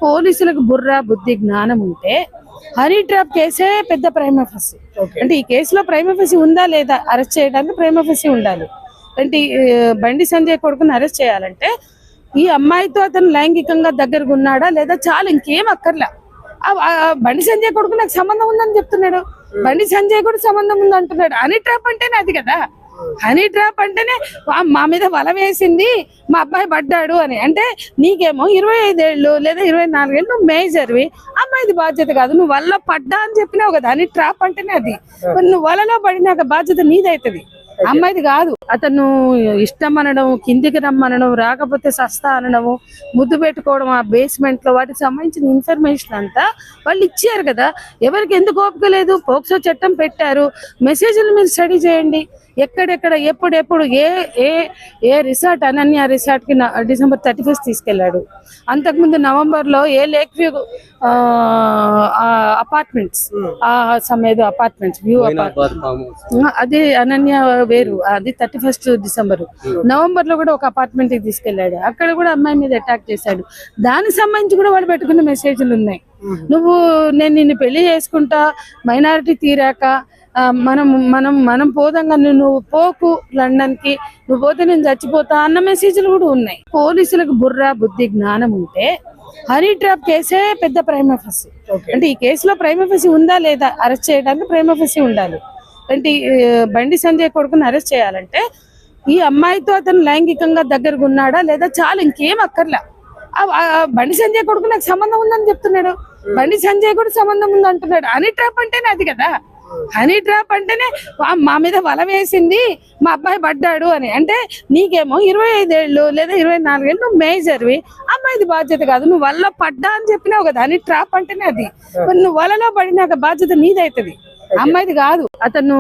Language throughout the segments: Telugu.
పోలీసులకు బుర్ర బుద్ధి జ్ఞానం ఉంటే హనీ ట్రాప్ కేసే పెద్ద ప్రైమ్ ఆఫీసీ. అంటే ఈ కేసులో ప్రైమ్ ఆఫీసీ ఉందా లేదా, అరెస్ట్ చేయడానికి ప్రైమ్ ఆఫీసీ ఉండాలి. అంటే బండి సంజయ్ కొడుకుని అరెస్ట్ చేయాలంటే ఈ అమ్మాయితో అతను లైంగికంగా దగ్గరగా ఉన్నాడా లేదా, చాలా ఇంకేం అక్కర్లా. బండి సంజయ్ కొడుకు నాకు సంబంధం ఉందని చెప్తున్నాడు, బండి సంజయ్ కూడా సంబంధం ఉంది అంటున్నాడు. హనీ ట్రాప్ అంటేనే అది కదా. హనీ ట్రాప్ అంటేనే మా మీద వల వేసింది, మా అబ్బాయి పడ్డాడు అని. అంటే నీకేమో 25 ఏళ్ళు లేదా 24 ఏళ్ళు, నువ్వు మేజర్వి, అమ్మాయిది బాధ్యత కాదు. నువ్వు వల్ల పడ్డా అని చెప్పినావు కదా. హనీ ట్రాప్ అంటేనే అది. నువ్వు వలలో పడినాక బాధ్యత నీదైతుంది, అమ్మాయిది కాదు. అతను ఇష్టం అనడం, కిందికి రమ్మనడం, రాకపోతే సస్తా అనడము, ముద్దు పెట్టుకోవడం ఆ బేస్మెంట్ లో, వాటికి సంబంధించిన ఇన్ఫర్మేషన్ అంతా వాళ్ళు ఇచ్చారు కదా. ఎవరికి ఎందుకు ఓపిక లేదు? పోక్సో చట్టం పెట్టారు, మెసేజ్లు మీరు స్టడీ చేయండి. ఎక్కడెక్కడ ఎప్పుడెప్పుడు ఏ ఏ ఏ రిసార్ట్, అనన్య రిసార్ట్ కి December 31 తీసుకెళ్లాడు. అంతకుముందు నవంబర్ లో ఏ లేక్ వ్యూ అపార్ట్మెంట్స్, సమ్మేదో అపార్ట్మెంట్స్, వ్యూ అపార్ట్మెంట్, అది అనన్య వేరు, అది 31 December. నవంబర్ లో కూడా ఒక అపార్ట్మెంట్ కి తీసుకెళ్లాడు, అక్కడ కూడా అమ్మాయి మీద అటాక్ చేశాడు. దానికి సంబంధించి కూడా వాళ్ళు పెట్టుకున్న మెసేజ్లు ఉన్నాయి. నేను నిన్ను పెళ్లి చేసుకుంటా, మైనారిటీ తీరాక మనం మనం మనం పోదంగా నువ్వు పోకు లండన్ కి, నువ్వు పోతే నేను చచ్చిపోతా అన్న మెసేజ్లు కూడా ఉన్నాయి. పోలీసులకు బుర్ర బుద్ధి జ్ఞానం ఉంటే హనీ ట్రాప్ కేసే పెద్ద ప్రైమ్ ఆఫీసీ. అంటే ఈ కేసులో ప్రైమ్ ఆఫీసీ ఉందా లేదా, అరెస్ట్ చేయడానికి ప్రైమ్ ఆఫీసీ ఉండాలి. అంటే బండి సంజయ్ కొడుకుని అరెస్ట్ చేయాలంటే ఈ అమ్మాయితో అతను లైంగికంగా దగ్గరగా ఉన్నాడా లేదా, చాలా ఇంకేం అక్కర్లా. బండి సంజయ్ కొడుకు నాకు సంబంధం ఉందని చెప్తున్నాడు, బండి సంజయ్ కూడా సంబంధం ఉంది అంటున్నాడు. హనీ ట్రాప్ అంటేనే అది కదా. హనీ ట్రాప్ అంటేనే మా మీద వల వేసింది, మా అబ్బాయి పడ్డాడు అని. అంటే నీకేమో 25 ఏళ్ళు లేదా 24 ఏళ్ళు, నువ్వు మేజర్వి, అమ్మాయిది బాధ్యత కాదు. నువ్వు వల్ల పడ్డా అని చెప్పినావు కదా. హనీ ట్రాప్ అంటేనే అది. నువ్వు వలలో పడినాక బాధ్యత నీదైతుంది, అమ్మాయిది కాదు. అతను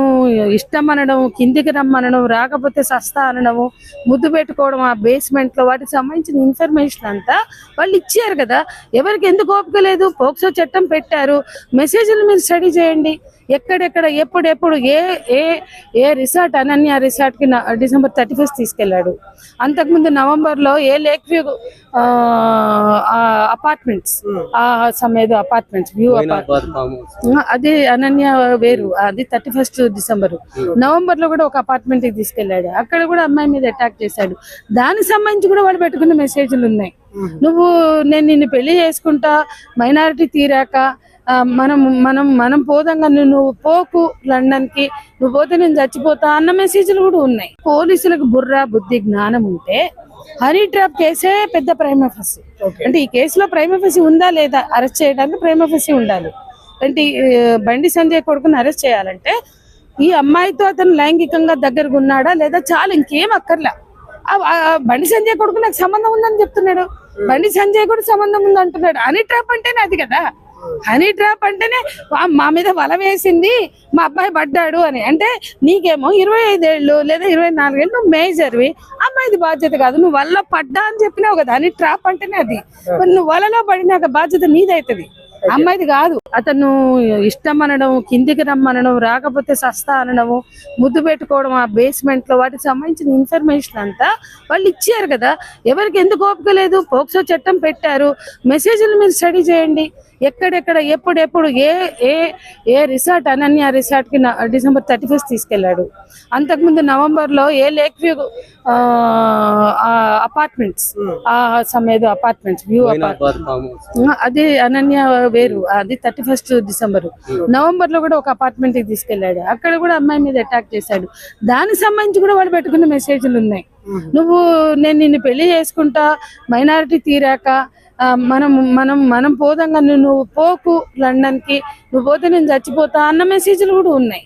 ఇష్టం అనడం, కిందికి రమ్మనడం, రాకపోతే సస్తా అనడము, ముద్దు పెట్టుకోవడం ఆ బేస్మెంట్ లో, వాటికి సంబంధించిన ఇన్ఫర్మేషన్ అంతా వాళ్ళు ఇచ్చారు కదా. ఎవరికి ఎందుకు ఓపిక లేదు? పోక్సో చట్టం పెట్టారు, మెసేజ్లు మీరు స్టడీ చేయండి. ఎక్కడెక్కడ ఎప్పుడెప్పుడు ఏ ఏ ఏ రిసార్ట్, అనన్య రిసార్ట్ కి December 31 తీసుకెళ్లాడు. అంతకుముందు నవంబర్ లో ఏ లేక్ వ్యూ అపార్ట్మెంట్స్, సమ్మేదో అపార్ట్మెంట్స్, వ్యూ అపార్ట్మెంట్, అది అనన్య వేరు, అది 31 December. నవంబర్ లో కూడా ఒక అపార్ట్మెంట్ కి తీసుకెళ్లాడు, అక్కడ కూడా అమ్మాయి మీద అటాక్ చేశాడు. దానికి సంబంధించి కూడా వాళ్ళు పెట్టుకున్న మెసేజ్లు ఉన్నాయి. నేను నిన్ను పెళ్లి చేసుకుంటా, మైనారిటీ తీరాక మనం మనం మనం పోదంగా నువ్వు పోకు లండన్ కి, నువ్వు పోతే నేను చచ్చిపోతా అన్న మెసేజ్లు కూడా ఉన్నాయి. పోలీసులకు బుర్ర బుద్ధి జ్ఞానం ఉంటే హనీ ట్రాప్ కేసే పెద్ద ప్రైమ్ ఆఫీసీ. అంటే ఈ కేసులో ప్రైమ్ ఆఫీసీ ఉందా లేదా, అరెస్ట్ చేయడానికి ప్రైమ్ ఆఫీసీ ఉండాలి. అంటే బండి సంజయ్ కొడుకుని అరెస్ట్ చేయాలంటే ఈ అమ్మాయితో అతను లైంగికంగా దగ్గరగా ఉన్నాడా లేదా, చాలా ఇంకేం అక్కర్లా. బండి సంజయ్ కొడుకు నాకు సంబంధం ఉందని చెప్తున్నాడు, బండి సంజయ్ కూడా సంబంధం ఉంది అంటున్నాడు. హనీ ట్రాప్ అంటేనే అది కదా. హనీ ట్రాప్ అంటేనే మా మీద వల వేసింది, మా అబ్బాయి పడ్డాడు అని. అంటే నీకేమో 25 ఏళ్ళు లేదా 24 ఏళ్ళు, నువ్వు మేజర్వి, అమ్మాయిది బాధ్యత కాదు. నువ్వు వల్ల పడ్డా అని చెప్పినావు కదా. హనీ ట్రాప్ అంటేనే అది. నువ్వు వలలో పడినాక బాధ్యత నీదైతుంది, అమ్మాయిది కాదు. అతను ఇష్టం అనడం, కిందికి రమ్మనడం, రాకపోతే సస్తా అనడము, ముద్దు పెట్టుకోవడం ఆ బేస్మెంట్ లో, వాటికి సంబంధించిన ఇన్ఫర్మేషన్ అంతా వాళ్ళు ఇచ్చారు కదా. ఎవరికి ఎందుకు ఓపిక లేదు? పోక్సో చట్టం పెట్టారు, మెసేజ్లు మీరు స్టడీ చేయండి. ఎక్కడెక్కడ ఎప్పుడెప్పుడు ఏ ఏ ఏ రిసార్ట్, అనన్య రిసార్ట్ కి December 31 తీసుకెళ్లాడు. అంతకుముందు నవంబర్ లో ఏ లేక్ వ్యూ అపార్ట్మెంట్స్, సమ్మేదో అపార్ట్మెంట్స్, వ్యూ అపార్ట్మెంట్, అది అనన్య వేరు, అది 31 December. నవంబర్ లో కూడా ఒక అపార్ట్మెంట్ కి తీసుకెళ్లాడు, అక్కడ కూడా అమ్మాయి మీద అటాక్ చేశాడు. దానికి సంబంధించి కూడా వాళ్ళు పెట్టుకున్న మెసేజ్లు ఉన్నాయి. నేను నిన్ను పెళ్లి చేసుకుంటా, మైనారిటీ తీరాక మనం మనం మనం పోదంగా నువ్వు పోకు లండన్ కి, నువ్వు పోతే నేను చచ్చిపోతా అన్న మెసేజ్లు కూడా ఉన్నాయి.